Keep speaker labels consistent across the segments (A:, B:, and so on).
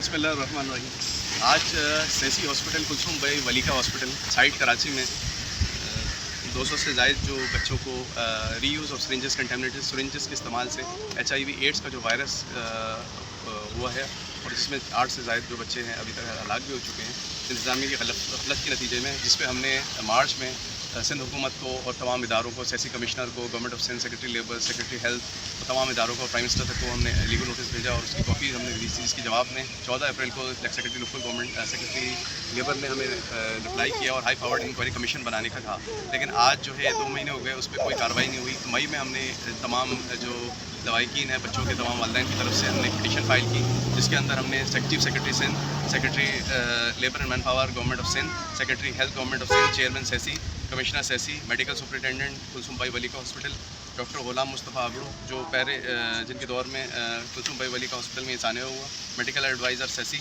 A: बिस्मिल्लाहिर्रहमानिर्रहीम। आज सेसी hospital Kulsum Bai Valika hospital site Karachi में 200 से ज़ायद जो बच्चों को reuse of syringes contaminated syringes के इस्तेमाल से HIV एड्स का जो वायरस हुआ है और जिसमें 8 से ज़ायद जो बच्चे हैं अभी तक हलाक भी हो चुके हैं इंतज़ामिया की गफलत के नतीजे में, जिस पे हमने मार्च में सिंध हुकूमत को और तमाम इदारों को, सेसी कमिश्नर को, government of Sindh, secretary labour, secretary health और तमाम इदारों को, प्राइम मिनिस्टर तक को हमने लीगल नोटिस भेजा और उसकी कॉपी हमने रिलीज की, जिसके जवाब में 14 अप्रैल को secretary local government secretary labour ने हमें रिप्लाई किया और हाई पावर्ड इंक्वायरी कमीशन बनाने का कहा। लेकिन आज जो है 2 महीने हो गए, उस पर कोई कार्रवाई नहीं हुई। तो मई में हमने तमाम जो लवाकिन है बच्चों के तमाम वालिदैन की तरफ से हमने पिटीशन फाइल की, जिसके अंदर हमने chief secretary Sindh, secretary labour and man power government of Sindh, secretary health government of Sindh, chairman SESSI, commissioner SESSI, medical superintendent Kulsum Bai Valika hospital, doctor Ghulam Mustafa Abro जो जिनके दौर में कुलसुम भाई वली का हॉस्पिटल में इंसानिया हुआ, medical adviser SESSI,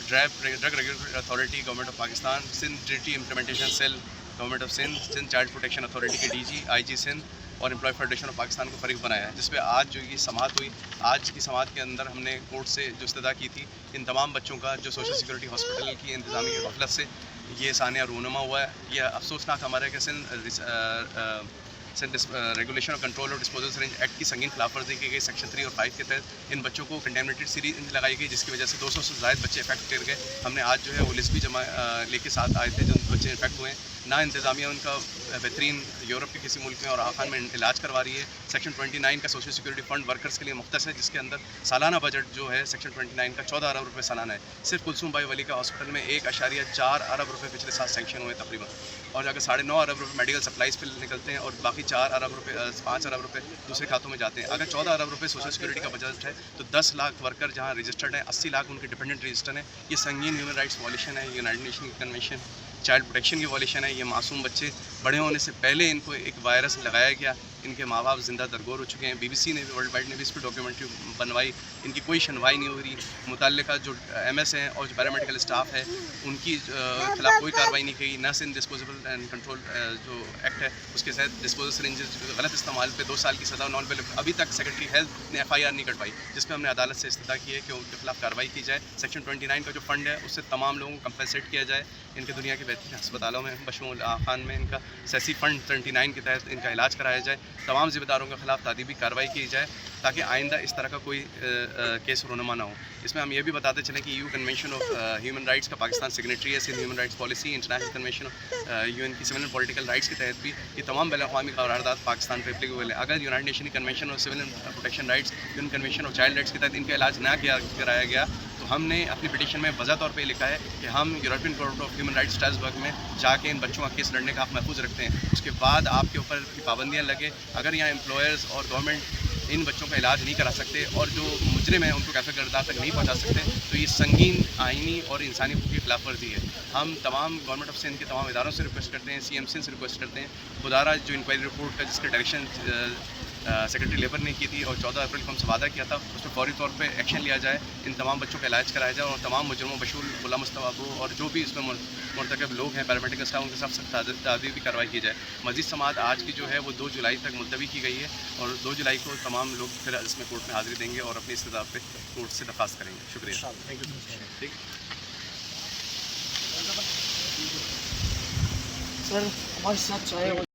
A: drug regulatory authority government of Pakistan, Sindh treaty implementation cell government of Sindh, Sindh child protection authority के DG, IG Sindh और employ federation of Pakistan को फरीक बनाया है, जिस पे आज जो ये समाअत हुई। आज की समाअत के अंदर हमने कोर्ट से जो इस्तदा की थी, इन तमाम बच्चों का जो सोशल सिक्योरिटी हॉस्पिटल की इंतज़ामी की गफलत से ये सानिया रूनुमा हुआ है। यह अफसोसनाक हमारा है कि सिंध रेगुलेशन और कंट्रोल और डिस्पोजल सिरिंज एक्ट की संगीन खिलाफवर्जी की गई सेक्शन 3 और 5 के तहत इन बच्चों को कंटेमिनेटेड सीरीज लगाई गई, जिसकी वजह से 200 से ज़ायद बच्चे इफेक्ट कर गए। हमने आज जो है वो लिस्ट भी जमा लेके साथ आए थे जो बच्चे इफेक्ट हुए हैं। ना इंतज़ामिया उनका बेहतरीन यूरोप के किसी मुल्क में और आखान में इलाज करवा रही है। सेक्शन 29 का सोशल सिक्योरिटी फंड वर्कर्स के लिए मुख्तस है, जिसके अंदर सालाना बजट जो है सेक्शन 29 का 14 अरब रुपये सालाना है। सिर्फ कुलसुम भाई वली का हॉस्पिटल में 1.4 अरब रुपये पिछले साल सेंक्शन हुए तकरीबन, और अगर 9.5 अरब रुपये मेडिकल सप्लाईज़ पर निकलते हैं और बाकी 5 अरब रुपये दूसरे खातों में जाते हैं। अगर 14 अरब रुपये सोशल सिक्योरिटी का बजट है तो 10 लाख वर्कर जहाँ रजिस्टर्ड हैं, 80 लाख उनके डिपेंडेंट रजिस्टर्ड हैं। ये संगीन ह्यूमन राइट्स वॉलेशन है, यूनाइटेड नेशन की कन्वेंशन, चाइल्ड प्रोटेक्शन की वॉलेशन है। ये मासूम बच्चे बड़े होने से पहले इनको एक वायरस लगाया गया, इनके माँ बाप ज़िंदा दरगोर हो चुके हैं। BBC ने भी, वर्ल्ड वाइड ने भी इस पर डॉक्यूमेंट्री बनवाई, इनकी कोई सुनवाई नहीं हो रही। मुतल्लिका जो MS हैं और जो पैरामेडिकल स्टाफ है उनकी खिलाफ कोई कार्रवाई नहीं की। न सिंध डिस्पोजेबल एंड कंट्रोल जो एक्ट है उसके तहत डिस्पोजल सिरिंजेस गलत इस्तेमाल पे 2 साल की सज़ा नॉन पे अभी तक सेक्रेटरी हेल्थ ने FIR नहीं कटवाई, जिस पर हमने अदालत से इस्तदा की है कि उनके खिलाफ कार्रवाई की जाए। सेक्शन 29 का जो फंड है उससे तमाम लोगों को कंपनसेट किया जाए। इनके दुनिया के बेहतरीन अस्पतालों में बशमूल खान में इनका सेसी फंड 29 के तहत इनका इलाज कराया जाए। तमाम ज़िम्मेदारों के खिलाफ तादीबी कार्रवाई की जाए ताकि आइंदा इस तरह का कोई केस रोनुमा ना हो। इसमें हम ये भी बताते चलें कि EU convention of human rights का पाकिस्तान सिग्नेटरी है, Sindh human rights policy, international convention of UN की सिविल एंड पॉलिटिकल राइट्स के तहत भी ये तमाम बैन अवी करारदाद पाकिस्तान पर एप्लीकेबल है। अगर यूनाइटेड नेशन की convention of civil and protection rights, UN convention of child rights के तहत इनका इलाज ना कराया गया तो हमने अपनी पिटीशन में वज़ा तौर पे लिखा है कि हम European court of human rights Strasbourg में जाके इन बच्चों का केस लड़ने का हक़ महफूज रखते हैं। उसके बाद आपके ऊपर पाबंदियाँ लगे, अगर यहाँ एम्प्लॉयर्स और गवर्नमेंट इन बच्चों का इलाज नहीं करा सकते और जो मुजरिम है उनको कैफे किरदार तक नहीं पहुँचा सकते तो ये संगीन आइनी और इंसानी हकूक़ की खिलाफ वर्जी है। हम तमाम गवर्नमेंट ऑफ सिंध के तमाम इदारों से रिक्वेस्ट करते हैं, CM सिंध से रिक्वेस्ट करते हैं, खुदारा जो इंक्वायरी रिपोर्ट का जिसके डायरेक्शन सेक्रेटरी लेबर ने की थी और 14 अप्रैल को हमसे वादा किया था, उस पर फौरी तौर पे एक्शन लिया जाए, इन तमाम बच्चों का इलाज कराया जाए और तमाम मुजरमों बशूल गुलाम मुस्तफ़ा अबड़ू और जो भी इसमें मुर्तकब लोग हैं पैरामेडिकल स्टाफ उनके साथ तादीबी कार्रवाई की जाए। मज़ीद समाअत आज की जो है वो 2 जुलाई तक मुलतवी की गई है और 2 जुलाई को तमाम लोग फिर इसमें कोर्ट में हाज़िरी देंगे और अपनी इस्तदा पे कोर्ट से दरख्वास्त करेंगे। शुक्रिया। ठीक
B: सर हमारे साथ चाहे